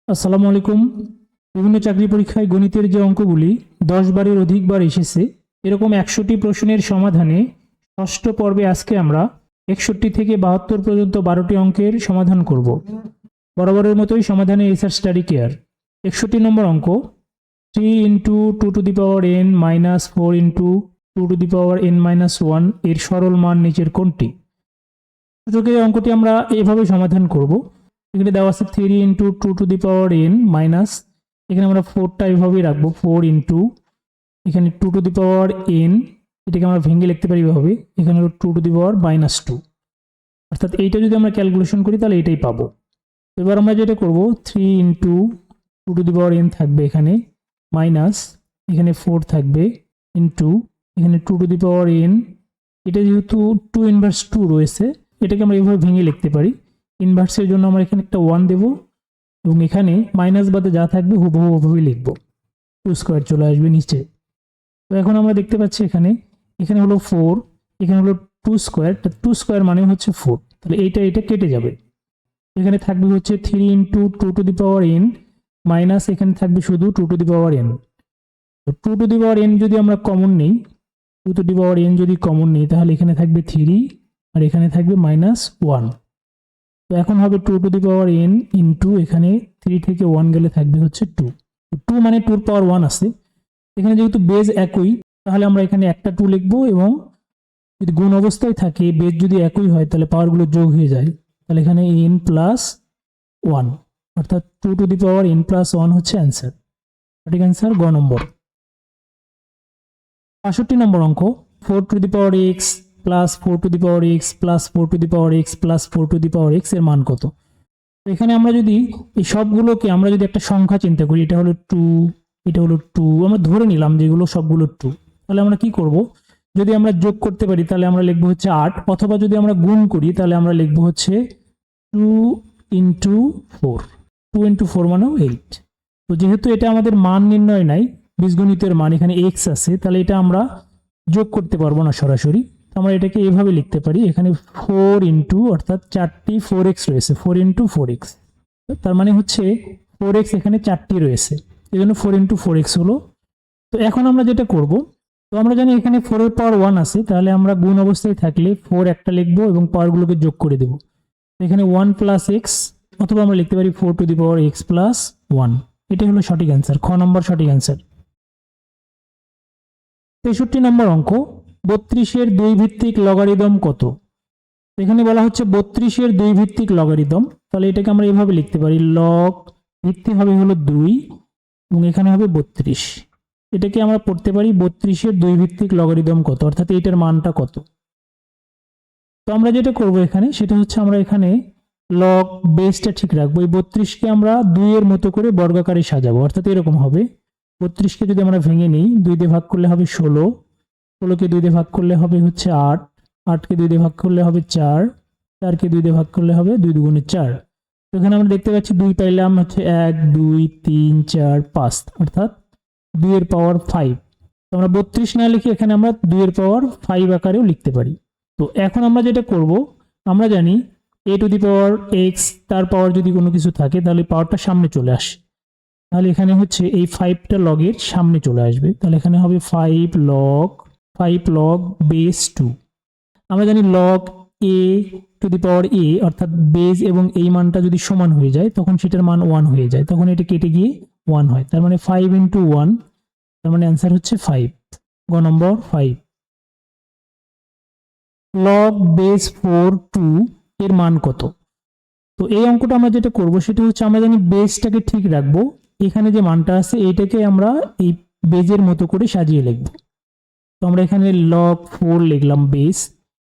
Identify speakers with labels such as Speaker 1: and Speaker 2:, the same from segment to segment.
Speaker 1: আসসালামু আলাইকুম। বিভিন্ন চাকরি পরীক্ষায় গণিতের যে অঙ্কগুলি 10 বারের অধিকবার এসেছে, এরকম 100টি প্রশ্নের সমাধানে ষষ্ঠ পর্বে আজকে আমরা 61 থেকে 72 পর্যন্ত 12টি অঙ্কের সমাধান করব। বরাবরের মতোই সমাধানে এসআর স্টাডি কেয়ার। 61 নম্বর অঙ্ক, 3 into 2 to the power n minus 4 into 2 to the power n-1 এর সরল মান নিচের কোনটি? সূচকে এই অঙ্কটি আমরা এভাবে সমাধান করব। এখানে দেওয়া আছে 3 into 2 to the power n minus, এখানে আমরা 4টা এভাবেই রাখবো, 4 ইন্টু এখানে 2 টু দি পাওয়ার n, এটাকে আমরা ভেঙে লিখতে পারি এভাবে, এখানে হলো 2 টু দি পাওয়ার -2, অর্থাৎ এইটা যদি আমরা ক্যালকুলেশন করি তাহলে এটাই পাবো। এবার আমরা যেটা করব, 3 into 2 to the power n থাকবে এখানে, মাইনাস এখানে 4 থাকবে, ইন্টু এখানে 2 টু দি পাওয়ার n, এটা যেহেতু 2 ইনভার্স 2 রয়েছে, এটাকে আমরা এইভাবে ভেঙে লিখতে পারি। ইনভার্সের জন্য আমরা এখানে একটা 1 দেব এবং এখানে মাইনাস বাদে যা থাকবে হুবহু ওভাবে লিখব, 2 স্কোয়ার চলে আসবে নিচে। তো এখন আমরা দেখতে পাচ্ছি এখানে এখানে হলো 4, এখানে হলো 2 স্কোয়ার, 2 স্কোয়ার মানে হচ্ছে 4, তাহলে এটা কেটে যাবে। এখানে থাকবে হচ্ছে 3 into 2 to the power n minus এখানে থাকবে শুধু 2 টু দি পাওয়ার n। তো 2 টু দি পাওয়ার n যদি আমরা কমন নিই, 2 টু দি পাওয়ার n যদি কমন নিই তাহলে এখানে থাকবে 3 আর এখানে থাকবে -1। তো এখন হবে 2 to the power n into এখানে 3 থেকে 1 গেলে থাকবে হচ্ছে 2। 2 মানে 2 এর পাওয়ার 1 আছে। এখানে যেহেতু বেজ একই, তাহলে আমরা এখানে একটা 2 লিখবো, এবং যদি গুণ অবস্থায় থাকে, বেজ যদি একই হয় তাহলে পাওয়ারগুলো যোগ হয়ে যায়, তাহলে এখানে n+1, অর্থাৎ 2 টু দি পাওয়ার n+1 হচ্ছে অ্যান্সার। সঠিক অ্যান্সার গ নম্বর। 65 নম্বর অঙ্ক, 4 to the power x plus 4 to the power x plus 4 to the power x plus 4 to the power x এর মান কত? তো এখানে আমরা যদি এই সবগুলোকে আমরা যদি একটা সংখ্যা চিন্তা করি, এটা হলো 2, এটা হলো 2, আমরা ধরে নিলাম যে এগুলো সবগুলো 2, তাহলে আমরা কি করব, যদি আমরা যোগ করতে পারি তাহলে আমরা লিখবো হচ্ছে 8, অথবা যদি আমরা গুণ করি তাহলে আমরা লিখবো হচ্ছে 2 ইন্টু 4, 2 ইন্টু 4 মানেও 8। তো যেহেতু এটা আমাদের মান নির্ণয় নাই, বীজগণিতের মান এখানে x আছে, তাহলে এটা আমরা যোগ করতে পারবো না সরাসরি। আমরা এটাকে এভাবে লিখতে পারি, এখানে 4 ইন্টু, অর্থাৎ 4টি 4x রয়েছে, 4 ইন্টু 4x, তার মানে হচ্ছে 4x এখানে 4টি রয়েছে, এই জন্য 4 ইন্টু 4x হলো। তো এখন আমরা যেটা করব, তো আমরা জানি এখানে 4 এর পাওয়ার 1 আছে, তাহলে আমরা গুণ অবস্থায় থাকলে 4 একটা লিখবো এবং পাওয়ারগুলোকে যোগ করে দেব। এখানে 1 প্লাস এক্স, অথবা আমরা লিখতে পারি 4 to the power x plus 1। এটাই হলো সঠিক অ্যান্সার, খ নম্বর সঠিক অ্যান্সার। 63 নম্বর অঙ্ক, 32-এর 2 ভিত্তিক লগারিদম কত? এখানে বলা হচ্ছে 32-এর 2 ভিত্তিক লগারিদম, তাহলে এটাকে আমরা এভাবে লিখতে পারি, লগ ভিত্তি হবে হলো 2 এবং এখানে হবে 32। এটাকে আমরা পড়তে পারি 32-এর 2 ভিত্তিক লগারিদম কত, অর্থাৎ এটার মানটা কত। তো আমরা যেটা করব এখানে, সেটা হচ্ছে আমরা এখানে লগ বেসটা ঠিক রাখবো, এই 32কে আমরা 2 এর মতো করে বর্গাকারে সাজাবো, অর্থাৎ এরকম হবে। 32কে যদি আমরা ভেঙে নিই, 2 দিয়ে ভাগ করলে হবে 16, 16কে 2 দিয়ে ভাগ করলে হবে হচ্ছে 8, 8কে 2 দিয়ে ভাগ করলে হবে 4, 4কে 2 দিয়ে ভাগ করলে হবে 2 দুগুণে 4। তো এখানে আমরা দেখতে পাচ্ছি 2 পাইলাম হচ্ছে 1 2 3 4 5, অর্থাৎ 2 এর পাওয়ার 5। তো আমরা 32 না লিখে এখানে আমরা 2 এর পাওয়ার 5 আকারেও লিখতে পারি। তো এখন আমরা যেটা করব, আমরা জানি a to the power x, তার পাওয়ার যদি কোনো কিছু থাকে তাহলে পাওয়ারটা সামনে চলে আসে, তাহলে এখানে হচ্ছে এই 5টা লগের সামনে চলে আসবে, তাহলে এখানে হবে 5 লগ বেস 2। আমরা জানি log a to the power a, অর্থাৎ বেস এবং এই মানটা যদি সমান হয়ে যায় তখন সেটার মান 1 হয়ে যায়, তখন এটা কেটে গিয়ে 1 হয়, তার মানে 5 ইন্টু 1, তার মানে অ্যান্সার হচ্ছে 5, গ নম্বর 5। লগ বেস 4 2 এর মান কত? তো এই অঙ্কটা আমরা যেটা করব সেটা হচ্ছে, আমরা জানি বেসটাকে ঠিক রাখবো, এখানে যে মানটা আছে এইটাকে আমরা এই বেজের মতো করে সাজিয়ে লিখব। তো আমরা এখানে লগ 4 লিখলাম বেস,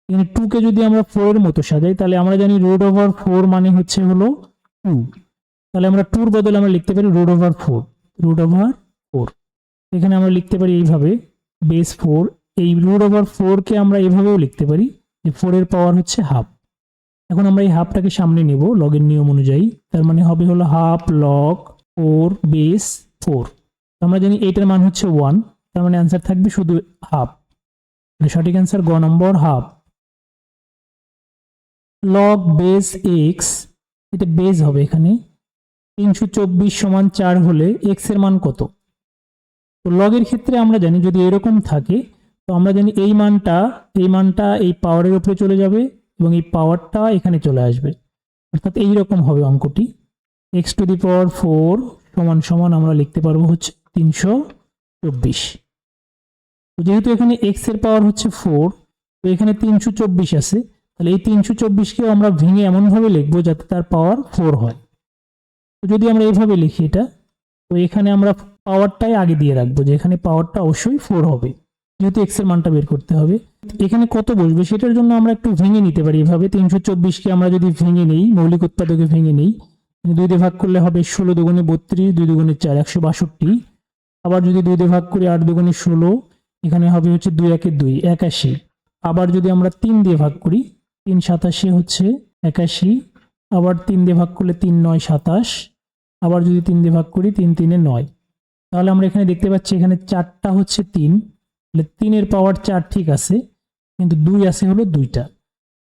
Speaker 1: এখানে 2 কে যদি আমরা 4 এর মতো সাজাই তাহলে আমরা জানি রুট ওভার 4 মানে হচ্ছে হলো 2, তাহলে আমরা 2 এর বদলে আমরা লিখতে পারি রুট ওভার 4, রুট ওভার 4। এখানে আমরা লিখতে পারি এইভাবে বেস 4, এই রুট ওভার 4 কে আমরা এইভাবেও লিখতে পারি যে 4 এর পাওয়ার হচ্ছে হাফ। এখন আমরা এই হাফটাকে সামনে নিব লগের নিয়ম অনুযায়ী, তার মানে হবে হলো হাফ লগ 4 বেস 4। আমরা জানি এইটার মান হচ্ছে 1, তার মানে অ্যান্সার থাকবে শুধু হাফ, সঠিক অ্যান্সার গ নম্বর হাফ। লগ বেস x, এটা বেস হবে এখানে, 324 সমান 4 হলে এক্স এর মান কত? তো লগের ক্ষেত্রে আমরা জানি যদি এরকম থাকে তো আমরা জানি এই মানটা এই পাওয়ারের উপরে চলে যাবে এবং এই পাওয়ারটা এখানে চলে আসবে, অর্থাৎ এইরকম হবে অঙ্কটি। x⁴ সমান সমান আমরা লিখতে পারবো হচ্ছে 324। তো যেহেতু এখানে x এর পাওয়ার হচ্ছে 4, তো এখানে 324 আছে, তাহলে এই 324 আমরা ভেঙে এমনভাবে লিখবো যাতে তার পাওয়ার 4 হয়। তো যদি আমরা এইভাবে লিখি এটা, তো এখানে আমরা পাওয়ারটাই আগে দিয়ে রাখবো, যে এখানে পাওয়ারটা অবশ্যই 4 হবে, যেহেতু x এর মানটা বের করতে হবে। এখানে কত বসবে সেটার জন্য আমরা একটু ভেঙে নিতে পারি এভাবে। 324 আমরা যদি ভেঙে নেই, মৌলিক উৎপাদকে ভেঙে নেই, 2 দিয়ে ভাগ করলে হবে 16 দুগুণে 32, 2 দুগুণে 4, 162। আবার যদি 2 দিয়ে ভাগ করি 8 দুগুণে 16, এখানে হবে হচ্ছে 2 একে 2, 81। আবার যদি আমরা 3 দিয়ে ভাগ করি, 3 87 হচ্ছে 81। আবার 3 দিয়ে ভাগ করলে 3 9 27। আবার যদি 3 দিয়ে ভাগ করি 3 3 9। তাহলে আমরা এখানে দেখতে পাচ্ছি এখানে 4টা হচ্ছে 3, তাহলে 3 এর পাওয়ার 4 ঠিক আছে, কিন্তু 2 আছে হলো 2টা।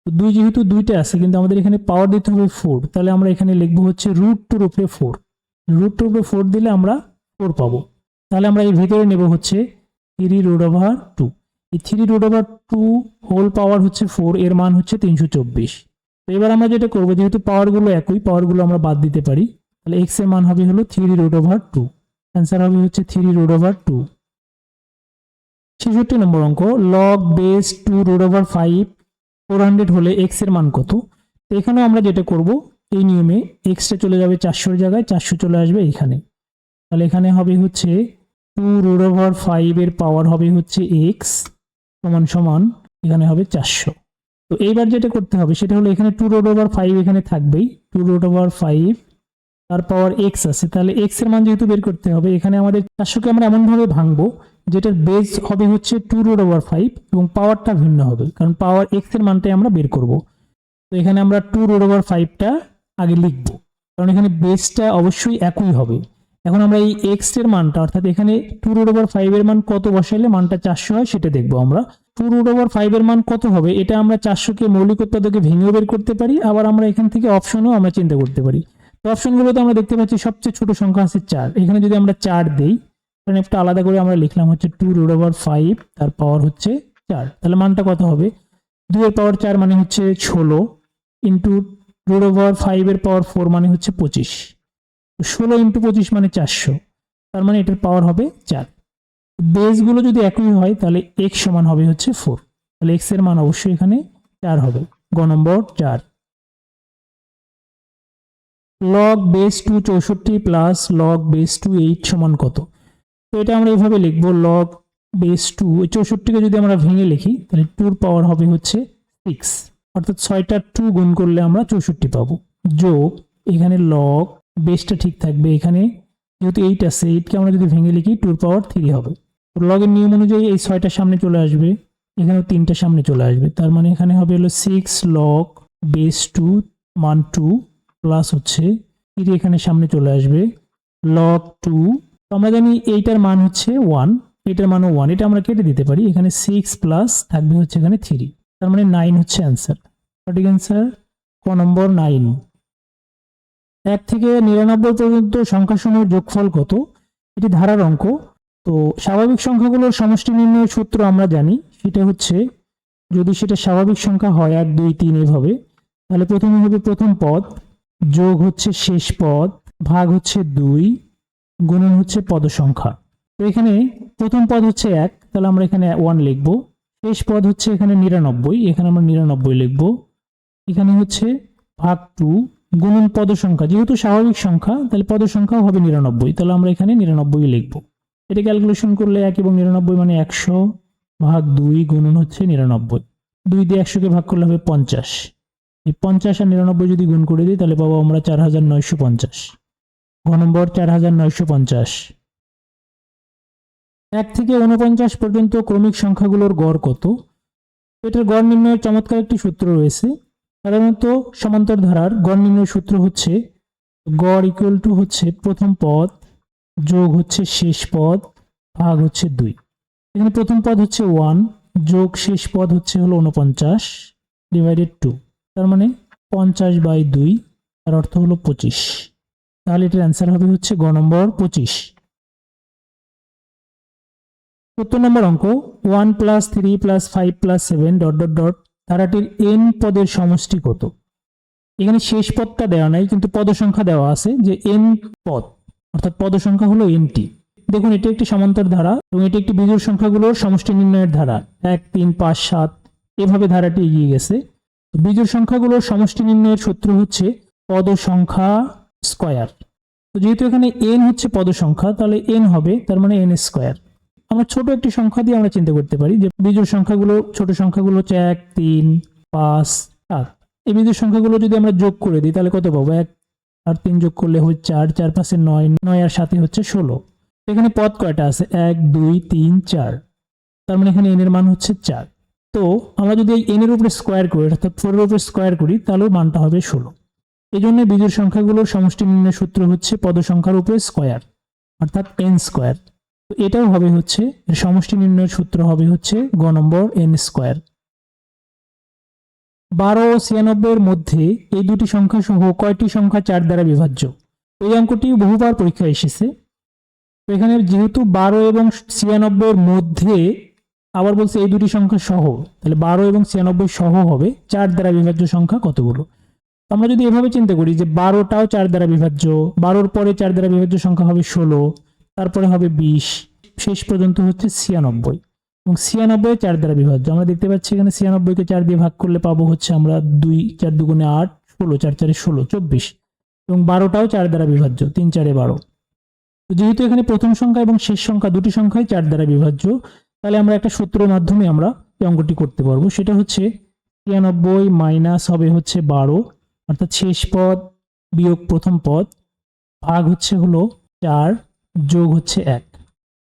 Speaker 1: তো 2 যেহেতু 2টা আছে, কিন্তু আমাদের এখানে পাওয়ার দিতে হবে 4, তাহলে আমরা এখানে লিখবো হচ্ছে √2 উপরে 4। √2 উপরে 4 দিলে আমরা 4 পাবো। তাহলে আমরা এর ভিতরে নেব হচ্ছে 3√2। এই 3√2 হোল পাওয়ার হচ্ছে 4, এর মান হচ্ছে 324। তো এবার আমরা যেটা করবো, যেহেতু পাওয়ারগুলো একই, পাওয়ারগুলো আমরা বাদ দিতে পারি, তাহলে x এর মান হবে হলো 3√2। অ্যান্সার হবে হচ্ছে 3√2। 66 নম্বর অঙ্ক, log base 2√5 400 হলে x এর মান কত? তো এখানে আমরা যেটা করব, এই নিয়মে x টা চলে যাবে 400 এর জায়গায়, 400 চলে আসবে এখানে। তাহলে এখানে হবে হচ্ছে 2√5 এর পাওয়ার হবে হচ্ছে x সমান সমান এখানে হবে 400। তো এইবার যেটা করতে হবে সেটা হলো এখানে 2√5 এখানে থাকবেই, 2√5 তার পাওয়ার x আছে, তাহলে x এর মান যেহেতু বের করতে হবে, এখানে আমাদের 400কে আমরা এমনভাবে ভাঙবো যেটার বেস হবে হচ্ছে 2√5 এবং পাওয়ারটা ভিন্ন হবে, কারণ পাওয়ার x এর মানটাই আমরা বের করব। তো এখানে আমরা 2√5টা আগে লিখব, কারণ এখানে বেসটা অবশ্যই একই হবে। এখন আমরা এই x এর মানটা, অর্থাৎ এখানে 2√5 এর মান কত বসাইলে মানটা 400 হয় সেটা দেখবো আমরা। 2√5 এর মান কত হবে এটা আমরা 400কে মৌলিক উৎপাদকে ভেঙেও বের করতে পারি, আবার আমরা এখান থেকে অপশনও আমরা চিন্তা করতে পারি। তো অপশনগুলোতে আমরা দেখতে পাচ্ছি সবচেয়ে ছোট সংখ্যা আছে 4, এখানে যদি আমরা 4 দেই, কারণ একটা আলাদা করে আমরা লিখলাম হচ্ছে 2√5 তার পাওয়ার হচ্ছে 4, তাহলে মানটা কত হবে? 2 এর পাওয়ার 4 মানে হচ্ছে 16 ইন্টু √5 এর পাওয়ার 4 মানে হচ্ছে 25। 16 ইন্টু 25 মানে 400, তার মানে এটার পাওয়ার হবে 4। বেসগুলো যদি একই হয় তাহলে x সমান হবে হচ্ছে 4, তাহলে x এর মান অবশ্যই এখানে 4 হবে। গ নম্বর 4। log base 2 64 plus log base 2 8 সমান কত? তো এটা আমরা এইভাবে লিখবো, log base 2 64কে যদি আমরা ভেঙে লিখি তাহলে 2 এর পাওয়ার হবে হচ্ছে 6, অর্থাৎ 6টা 2 গুণ করলে আমরা 64 পাবো, যোগ এখানে log বেসটা ঠিক থাকবে, এখানে যেহেতু 8 আছে 8কে আমরা যদি ভেঙে লিখি 2 এর পাওয়ার 3 হবে। তো লগের নিয়ম অনুযায়ী এই 6টা সামনে চলে আসবে, এখানেও 3টা সামনে চলে আসবে, তার মানে এখানে হবে হলো 6 log base 2 মান 2 প্লাস হচ্ছে 3 এখানে সামনে চলে আসবে log 2। আমরা জানি এইটার মান হচ্ছে 1, এটার মানও 1, এটা আমরা কেটে দিতে পারি, এখানে 6 প্লাস থাকবে হচ্ছে এখানে 3, তার মানে 9 হচ্ছে অ্যান্সার। সঠিক অ্যান্সার ক নম্বর 9। 1 থেকে 99 পর্যন্ত সংখ্যাসমূহের যোগফল কত? এটি ধারার অঙ্ক। তো স্বাভাবিক সংখ্যাগুলোর সমষ্টি নির্ণয়ের সূত্র আমরা জানি, সেটা হচ্ছে যদি সেটা স্বাভাবিক সংখ্যা হয় 1 2 3 এভাবে, তাহলে প্রথমে হবে প্রথম পদ যোগ হচ্ছে শেষ পদ ভাগ হচ্ছে 2 গুণন হচ্ছে পদ সংখ্যা। তো এখানে প্রথম পদ হচ্ছে 1, তাহলে আমরা এখানে 1 লিখব। শেষ পদ হচ্ছে এখানে 99, এখানে আমরা 99 লিখব। এখানে হচ্ছে ভাগ 2 গুণন পদ সংখ্যা, যেহেতু স্বাভাবিক সংখ্যা তাহলে পদ সংখ্যাও হবে 99, তাহলে আমরা এখানে 99 লিখব। এটা ক্যালকুলেশন করলে 1 এবং 99 মানে 100 ভাগ 2 গুণন হচ্ছে 99, 2 দিয়ে 100কে ভাগ করলে হবে 50। এই 50 আর 99 যদি গুণ করে দিই তাহলে পাবো আমরা 4950। ঘ নম্বর 4950। 1 থেকে 49 পর্যন্ত ক্রমিক সংখ্যাগুলোর গড় কত? এটার গড় নির্ণয়ের চমৎকার একটি সূত্র রয়েছে। সাধারণত সমান্তর ধারার গড় নির্ণয়ের সূত্র হচ্ছে গড় ইকুয়াল টু হচ্ছে প্রথম পদ যোগ হচ্ছে শেষ পদ ভাগ হচ্ছে 2। এখানে প্রথম পদ হচ্ছে 1 যোগ শেষ পদ হচ্ছে হলো 49 ডিভাইডেড 2, তার মানে 50/2, তার অর্থ হলো 25। তাহলে এটার অ্যান্সার হবে হচ্ছে গ নম্বর 25। 70 নম্বর অঙ্ক 1 + 3 + 5 + 7 ডট ডট ডট ধারাটির n পদের সমষ্টি কত। এখানে শেষ পদটা দেওয়া নাই, কিন্তু পদ সংখ্যা দেওয়া আছে যে n পদ, অর্থাৎ পদ সংখ্যা হলো nটি। দেখুন এটি একটি সমান্তর ধারা এবং এটি একটি বিজোড় সংখ্যাগুলোর সমষ্টি নির্ণয়ের ধারা। 1 3 5 7 এভাবে ধারাটি এগিয়ে গেছে। বিজোড় সংখ্যাগুলোর সমষ্টি নির্ণয়ের সূত্র হচ্ছে পদ সংখ্যা স্কয়ার। তো যেহেতু এখানে n হচ্ছে পদ সংখ্যা, তাহলে n হবে তার মানে n স্কয়ার। আমরা ছোট একটি সংখ্যা দিয়ে আমরা চিন্তা করতে পারি যে বিজোড় সংখ্যাগুলো, ছোট সংখ্যাগুলো হচ্ছে 1 3 5 7। এই বিজোড় সংখ্যাগুলো যদি আমরা যোগ করে দিই তাহলে কত পাবো? 1 আর 3 যোগ করলে হচ্ছে 4, 4 5 9, 9 আর 7 হচ্ছে 16। এখানে পদ কয়টা আছে? 1 2 3 4, তার মানে এখানে n এর মান হচ্ছে 4। তো আমরা যদি এই n এর উপরে স্কয়ার করি, অর্থাৎ 4 এর উপরে স্কয়ার করি, তাহলে মানটা হবে 16। এই জন্য বিজোড় সংখ্যাগুলোর সমষ্টি নির্ণয়ের সূত্র হচ্ছে পদ সংখ্যার উপরে স্কয়ার, অর্থাৎ n স্কয়ার। তো এটাও হবে হচ্ছে এর সমষ্টি নির্ণয়ের সূত্র হবে হচ্ছে গ নম্বর n স্কয়ার। 12 ও 96 এর মধ্যে এই দুটি সংখ্যা সহ কয়টি সংখ্যা 4 দ্বারা বিভাজ্য? এই অঙ্কটি বহুবার পরীক্ষায় এসেছে। তো এখানে যেহেতু 12 এবং 96 এর মধ্যে, আবার বলছে এই দুটি সংখ্যা সহ, তাহলে 12 এবং 96 সহ হবে 4 দ্বারা বিভাজ্য সংখ্যা কতগুলো। আমরা যদি এভাবে চিন্তা করি যে 12টাও 4 দ্বারা বিভাজ্য, 12-র পরে 4 দ্বারা বিভাজ্য সংখ্যা হবে 16, তারপরে হবে 20, শেষ পর্যন্ত হচ্ছে 96, এবং 96 4 দ্বারা বিভাজ্য। আমরা দেখতে পাচ্ছি এখানে 96কে 4 দিয়ে ভাগ করলে পাবো হচ্ছে আমরা 2 4 দুগুণে 8, 16 4 4 16 24, এবং 12টাও 4 দ্বারা বিভাজ্য, 3 4 12। তো যেহেতু এখানে প্রথম সংখ্যা এবং শেষ সংখ্যা দুটি সংখ্যাই 4 দ্বারা বিভাজ্য, তাহলে আমরা একটা সূত্রের মাধ্যমে আমরা এই অঙ্কটি করতে পারবো। সেটা হচ্ছে 96 মাইনাস হবে হচ্ছে 12, অর্থাৎ শেষ পদ বিয়োগ প্রথম পদ, ভাগ হচ্ছে হলো 4, যোগ হচ্ছে 1।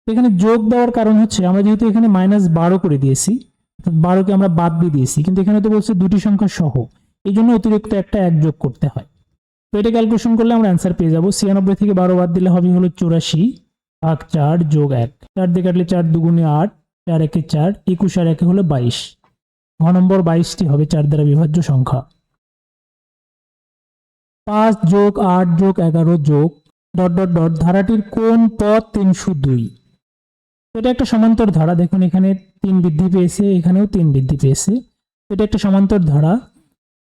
Speaker 1: এখানে যোগ দেওয়ার কারণ হচ্ছে আমরা যেহেতু এখানে -12 করে দিয়েছি, অর্থাৎ 12কে আমরা বাদ দিয়ে দিয়েছি, কিন্তু এখানে তো বলছে দুটি সংখ্যা সহ, এই জন্য অতিরিক্ত একটা 1 যোগ করতে হয়। তো এটা ক্যালকুলেশন করলে আমরা অ্যান্সার পেয়ে যাবো। 96 থেকে 12 বাদ দিলে হবে হলো 84 ভাগ 4 যোগ 1, 4 দিয়ে কাটলে 4 দুগুণে 8, 4 একে 4, 21 আর 1 হলো 22। ঘ নম্বর 22টি হবে 4 দ্বারা বিভাজ্য সংখ্যা। 5 যোগ 8 যোগ 11 যোগ ডট ডট ডট ধারাটির কোন পদ 302? এটা একটা সমান্তর ধারা। দেখুন এখানে 3 বৃদ্ধি পেয়েছে, এখানেও 3 বৃদ্ধি পেয়েছে। এটা একটা সমান্তর ধারা।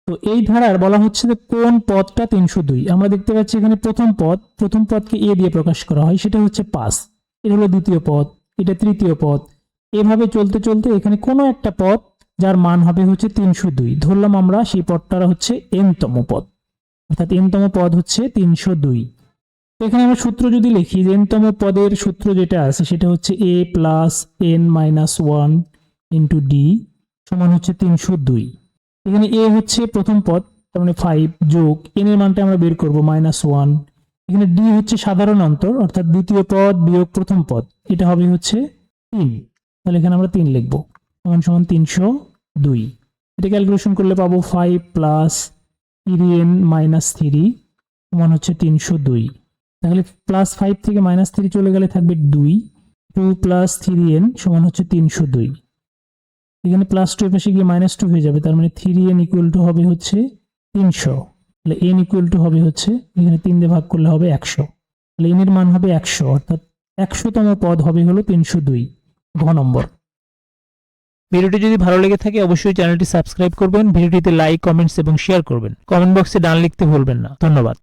Speaker 1: তো এই ধারার বলা হচ্ছে যে কোন পদটা 302। আমরা দেখতে পাচ্ছি এখানে প্রথম পদকে a দিয়ে প্রকাশ করা হয়, সেটা হচ্ছে 5। এটা হলো দ্বিতীয় পদ, এটা তৃতীয় পদ। এভাবে চলতে চলতে এখানে কোনো একটা পদ যার মান হবে হচ্ছে 302 ধরলাম আমরা, সেই পদটা হচ্ছে n-তম পদ, অর্থাৎ n-তম পদ হচ্ছে 302। এখানে আমরা সূত্র যদি লিখি যে n-তম পদের সূত্র যেটা আছে সেটা হচ্ছে a + n-1 * d সমান হচ্ছে 302। এখানে a হচ্ছে প্রথম পদ, তার মানে 5, যোগ n এর মানটা আমরা বের করব -1। এখানে d হচ্ছে সাধারণ অন্তর, অর্থাৎ দ্বিতীয় পদ বিয়োগ প্রথম পদ, এটা হবে হচ্ছে 3। তাহলে এখানে আমরা 3 লিখব, সমান 302। এটা ক্যালকুলেশন করলে পাবো 5 + 3n - 3 সমান হচ্ছে 302। তাহলে +5 থেকে -3 চলে গেলে থাকবে 2, 2 + 3n সমান হচ্ছে 302। এখানে +2 এর পাশে গিয়ে -2 হয়ে যাবে, তার মানে 3n = হবে হচ্ছে 300। তাহলে n = হবে হচ্ছে, এখানে 3 দিয়ে ভাগ করলে হবে 100। তাহলে n এর মান হবে 100, অর্থাৎ 100তম পদ হবে হলো 302, ঘ নম্বর। ভিডিওটি যদি ভালো লেগে থাকে অবশ্যই চ্যানেলটি সাবস্ক্রাইব করবেন, ভিডিওটিতে লাইক, কমেন্টস এবং শেয়ার করবেন। কমেন্ট বক্সে ডান লিখতে ভুলবেন না। ধন্যবাদ।